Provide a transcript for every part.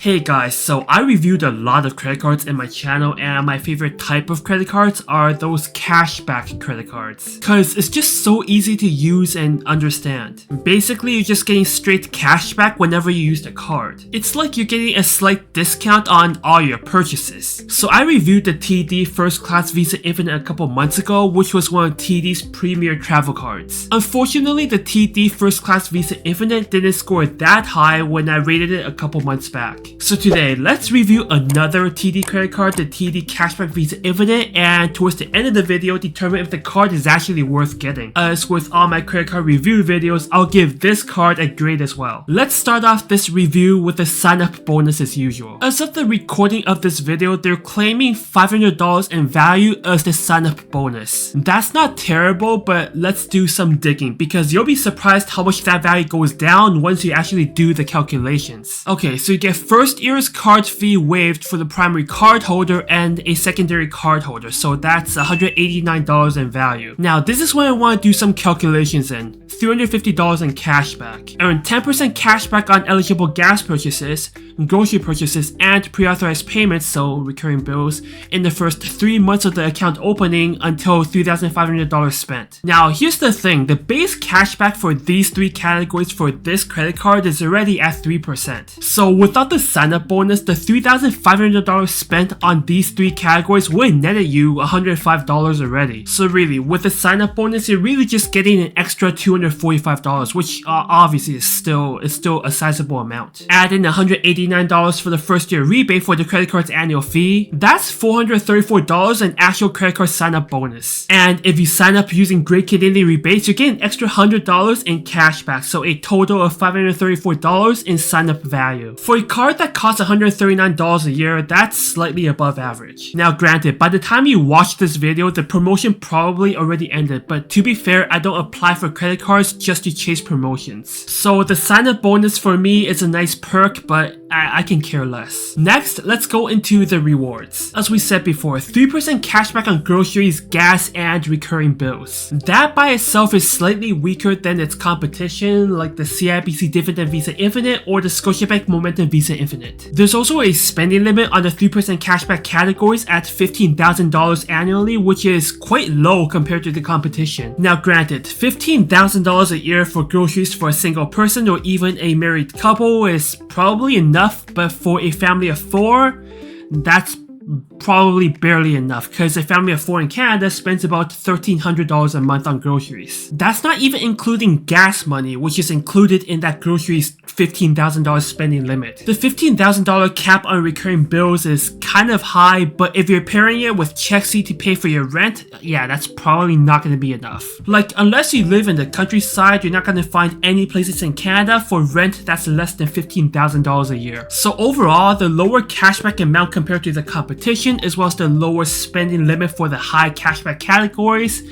Hey guys, so I reviewed a lot of credit cards in my channel and my favorite type of credit cards are those cashback credit cards. Cause it's just so easy to use and understand. Basically, you're just getting straight cashback whenever you use the card. It's like you're getting a slight discount on all your purchases. So I reviewed the TD First Class Visa Infinite a couple months ago, which was one of TD's premier travel cards. Unfortunately, the TD First Class Visa Infinite didn't score that high when I rated it a couple months back. So today, let's review another TD credit card, the TD Cashback Visa Infinite, and towards the end of the video, determine if the card is actually worth getting. As with all my credit card review videos, I'll give this card a grade as well. Let's start off this review with the sign-up bonus as usual. As of the recording of this video, they're claiming $500 in value as the sign-up bonus. That's not terrible, but let's do some digging because you'll be surprised how much that value goes down once you actually do the calculations. Okay, so you get first year's card fee waived for the primary card holder and a secondary card holder, so that's $189 in value. Now this is when I want to do some calculations in. $350 in cashback. Earn 10% cashback on eligible gas purchases, grocery purchases, and pre-authorized payments, so recurring bills, in the first 3 months of the account opening until $3,500 spent. Now here's the thing, the base cashback for these three categories for this credit card is already at 3%. So without the sign-up bonus, the $3,500 spent on these three categories would netted you $105 already. So really, with the sign-up bonus, you're really just getting an extra $245, which obviously is still a sizable amount. Add in $189 for the first year rebate for the credit card's annual fee. That's $434 in actual credit card sign-up bonus. And if you sign up using Great Canadian rebates, you're getting an extra $100 in cashback, so a total of $534 in sign-up value. For a card that costs $139 a year, that's slightly above average. Now granted, by the time you watch this video, the promotion probably already ended, but to be fair, I don't apply for credit cards just to chase promotions. So the sign-up bonus for me is a nice perk, but I can care less. Next, let's go into the rewards. As we said before, 3% cashback on groceries, gas, and recurring bills. That by itself is slightly weaker than its competition like the CIBC Dividend Visa Infinite or the Scotiabank Momentum Visa Infinite. There's also a spending limit on the 3% cashback categories at $15,000 annually, which is quite low compared to the competition. Now granted, $15,000 a year for groceries for a single person or even a married couple is probably enough, but for a family of 4, that's probably barely enough because a family of 4 in Canada spends about $1,300 a month on groceries. That's not even including gas money, which is included in that groceries $15,000 spending limit. The $15,000 cap on recurring bills is kind of high, but if you're pairing it with checks to pay for your rent, yeah, that's probably not going to be enough. Like, unless you live in the countryside, you're not going to find any places in Canada for rent that's less than $15,000 a year. So overall, the lower cashback amount compared to the competition, as well as the lower spending limit for the high cashback categories,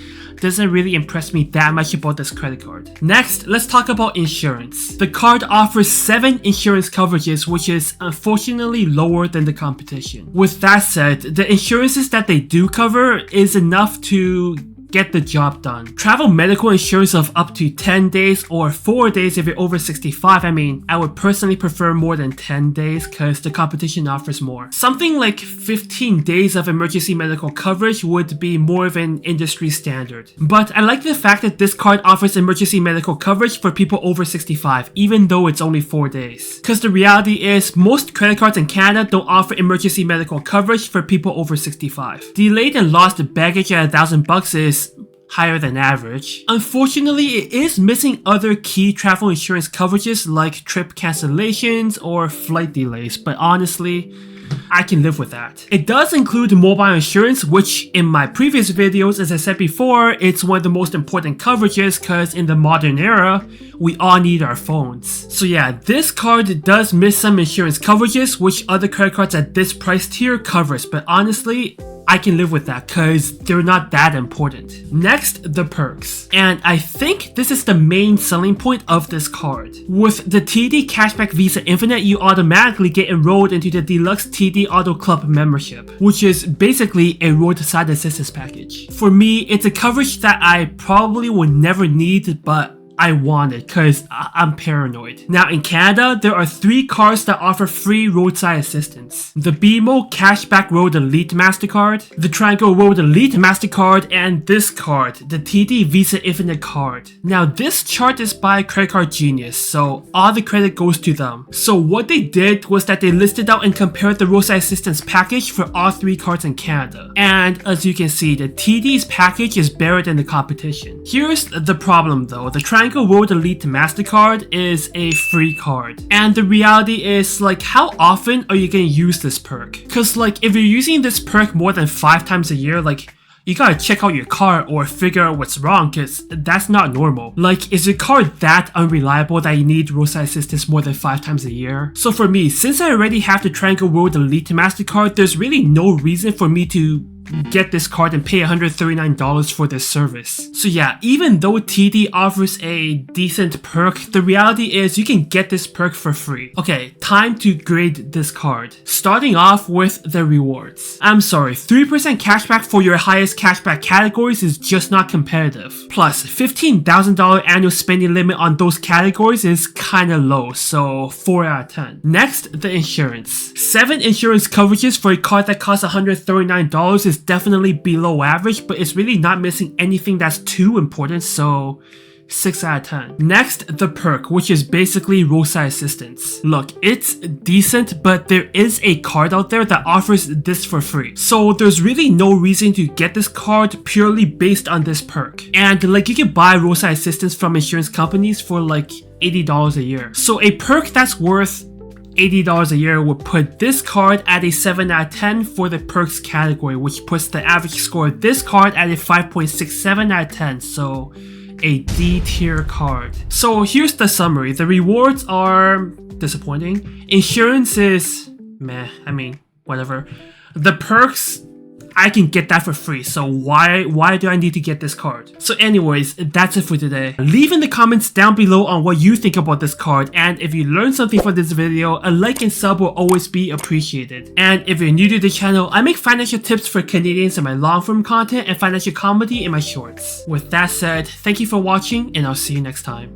doesn't really impress me that much about this credit card. Next, let's talk about insurance. The card offers 7 insurance coverages, which is unfortunately lower than the competition. With that said, the insurances that they do cover is enough to get the job done. Travel medical insurance of up to 10 days or 4 days if you're over 65. I mean, I would personally prefer more than 10 days because the competition offers more. Something like 15 days of emergency medical coverage would be more of an industry standard. But I like the fact that this card offers emergency medical coverage for people over 65, even though it's only 4 days. Because the reality is, most credit cards in Canada don't offer emergency medical coverage for people over 65. Delayed and lost baggage at $1,000 is higher than average. Unfortunately, it is missing other key travel insurance coverages like trip cancellations or flight delays, but honestly, I can live with that. It does include mobile insurance, which in my previous videos, as I said before, it's one of the most important coverages because in the modern era, we all need our phones. So yeah, this card does miss some insurance coverages, which other credit cards at this price tier covers, but honestly, I can live with that because they're not that important. Next, the perks. And I think this is the main selling point of this card. With the TD Cashback Visa Infinite, you automatically get enrolled into the Deluxe TD Auto Club membership, which is basically a roadside assistance package. For me, it's a coverage that I probably would never need, but I wanted because I'm paranoid. Now in Canada, there are 3 cards that offer free roadside assistance. The BMO Cashback Road Elite MasterCard, the Triangle Road Elite MasterCard, and this card, the TD Visa Infinite card. Now this chart is by Credit Card Genius, so all the credit goes to them. So what they did was that they listed out and compared the roadside assistance package for all 3 cards in Canada. And as you can see, the TD's package is better than the competition. Here's the problem though, the Triangle Road Elite MasterCard is a free card. And the reality is, like, how often are you gonna use this perk? Cause like, if you're using this perk more than 5 times a year, like, you gotta check out your card or figure out what's wrong, cause that's not normal. Like, is your card that unreliable that you need roadside assistance more than 5 times a year? So for me, since I already have the Triangle Road Elite MasterCard, there's really no reason for me to get this card and pay $139 for this service. So yeah, even though TD offers a decent perk, the reality is you can get this perk for free. Okay, time to grade this card. Starting off with the rewards. I'm sorry, 3% cashback for your highest cashback categories is just not competitive. Plus, $15,000 annual spending limit on those categories is kinda low, so 4 out of 10. Next, the insurance. 7 insurance coverages for a card that costs $139 is definitely below average, but it's really not missing anything that's too important, so 6 out of 10. Next, the perk, which is basically roadside assistance. Look, it's decent, but there is a card out there that offers this for free. So there's really no reason to get this card purely based on this perk. And like, you can buy roadside assistance from insurance companies for like $80 a year. So a perk that's worth $80 a year would put this card at a 7 out of 10 for the perks category, which puts the average score of this card at a 5.67 out of 10, so a D tier card. So here's the summary. The rewards are disappointing. Insurance is meh, I mean, whatever. The perks, I can get that for free, so why do I need to get this card? So anyways, that's it for today. Leave in the comments down below on what you think about this card, and if you learned something from this video, a like and sub will always be appreciated. And if you're new to the channel, I make financial tips for Canadians in my long form content and financial comedy in my shorts. With that said, thank you for watching, and I'll see you next time.